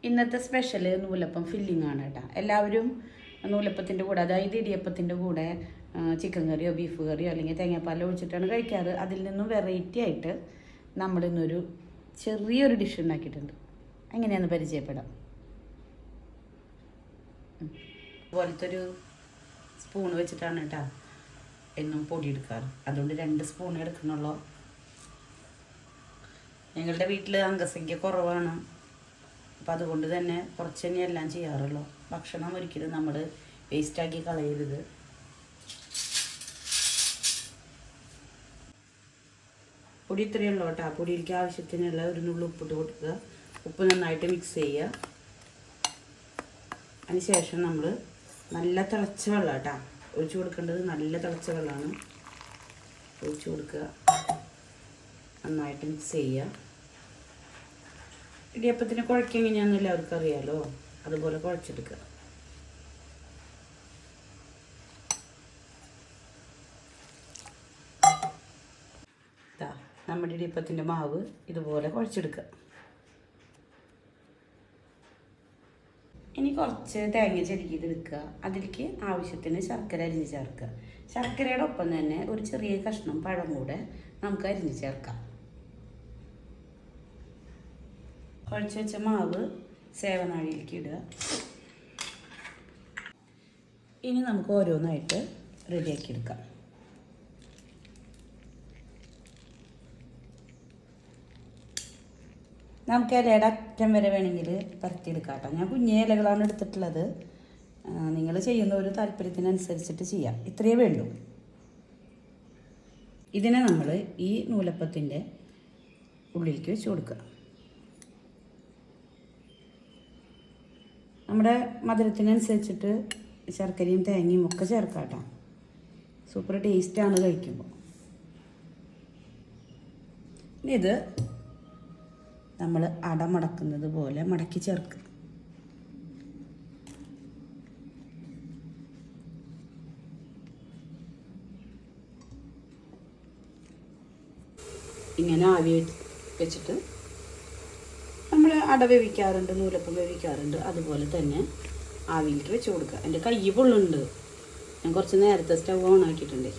ഇന്നത്തെ സ്പെഷ്യൽ നൂലപ്പം ഫില്ലിംഗ് ആണ് കേട്ടോ. എല്ലാവരും നൂലപ്പത്തിൻ്റെ കൂടെ, അതായത് ഇടിയപ്പത്തിൻ്റെ കൂടെ ചിക്കൻ കറിയോ ബീഫ് കറിയോ അല്ലെങ്കിൽ തേങ്ങാപ്പാലോ ഒഴിച്ചിട്ടാണ് കഴിക്കാറ്. അതിൽ നിന്നും വെറൈറ്റി ആയിട്ട് നമ്മളിന്നൊരു ചെറിയൊരു ഡിഷ് ഉണ്ടാക്കിയിട്ടുണ്ട്. എങ്ങനെയാണെന്ന് പരിചയപ്പെടാം. അതുപോലത്തെ ഒരു സ്പൂൺ വെച്ചിട്ടാണ് കേട്ടോ എന്നും പൊടി എടുക്കാറ്. അതുകൊണ്ട് 2 സ്പൂൺ എടുക്കണുള്ളൂ. ഞങ്ങളുടെ വീട്ടിൽ അംഗസംഖ്യ കുറവാണ്. അപ്പം അതുകൊണ്ട് തന്നെ കുറച്ച് തന്നെ എല്ലാം ചെയ്യാറുള്ളൂ. ഭക്ഷണം ഒരിക്കലും നമ്മൾ വേസ്റ്റാക്കി കളയരുത്. പൊടി ഇത്രയേ ഉള്ളൂ കേട്ടോ. പൊടിയിലേക്ക് ആവശ്യത്തിനുള്ള ഒരു നുള്ളു ഉപ്പിട്ട് കൊടുക്കുക. ഉപ്പ് നന്നായിട്ട് മിക്സ് ചെയ്യുക. അതിന് ശേഷം നമ്മൾ നല്ല തിളച്ച വെള്ളം കേട്ടോ ഒഴിച്ചു കൊടുക്കേണ്ടത്. നല്ല തിളച്ച വെള്ളമാണ് ഒഴിച്ചു കൊടുക്കുക. നന്നായിട്ട് മിക്സ് ചെയ്യുക. ഇടിയപ്പത്തിന് കുഴയ്ക്കുക എങ്ങനെയാണെന്ന് എല്ലാവർക്കും അറിയാമല്ലോ. അതുപോലെ കുഴച്ചെടുക്കുക. നമ്മുടെ ഇടിയപ്പത്തിൻ്റെ മാവ് ഇതുപോലെ കുഴച്ചെടുക്കുക. ഇനി കുറച്ച് തേങ്ങ ചെരുക്കിയിട്ട് എടുക്കുക. അതിലേക്ക് ആവശ്യത്തിന് ശർക്കര അരിഞ്ഞ് ചേർക്കുക. ശർക്കരയുടെ ഒപ്പം തന്നെ ഒരു ചെറിയ കഷ്ണം പഴം കൂടെ നമുക്ക് അരിഞ്ഞ് ചേർക്കാം. കുഴച്ച് വെച്ച മാവ് സേവനാഴിയിലേക്ക് ഇടുക. ഇനി നമുക്ക് ഓരോന്നായിട്ട് റെഡിയാക്കി എടുക്കാം. നമുക്ക് ഇലയുടെ അറ്റം വരെ വേണമെങ്കിൽ പരത്തിയെടുക്കാം കേട്ടോ. ഞാൻ കുഞ്ഞേ ഇലകളാണ് എടുത്തിട്ടുള്ളത്. നിങ്ങൾ ചെയ്യുന്ന ഒരു താല്പര്യത്തിനനുസരിച്ചിട്ട് ചെയ്യാം. ഇത്രയേ വേണ്ടൂ. ഇതിനെ നമ്മൾ ഈ നൂലപ്പത്തിൻ്റെ ഉള്ളിലേക്ക് വെച്ച് കൊടുക്കുക. നമ്മുടെ മധുരത്തിനനുസരിച്ചിട്ട് ശർക്കരയും തേങ്ങയും ഒക്കെ ചേർക്കാം കേട്ടോ. സൂപ്പർ ടേസ്റ്റാണ് കഴിക്കുമ്പോൾ. ഇനി ഇത് നമ്മൾ അട മടക്കുന്നത് പോലെ മടക്കി ചേർക്കുക. ഇങ്ങനെ ആവി വെച്ചിട്ട് നമ്മൾ അട വേവിക്കാറുണ്ട്, നൂലപ്പം വേവിക്കാറുണ്ട്. അതുപോലെ തന്നെ ആവിയിലേക്ക് വെച്ച് കൊടുക്കുക. എൻ്റെ കൈ പൊള്ളുണ്ട്. ഞാൻ കുറച്ച് നേരത്തെ സ്റ്റവ് ഓൺ ആക്കിയിട്ടുണ്ട്.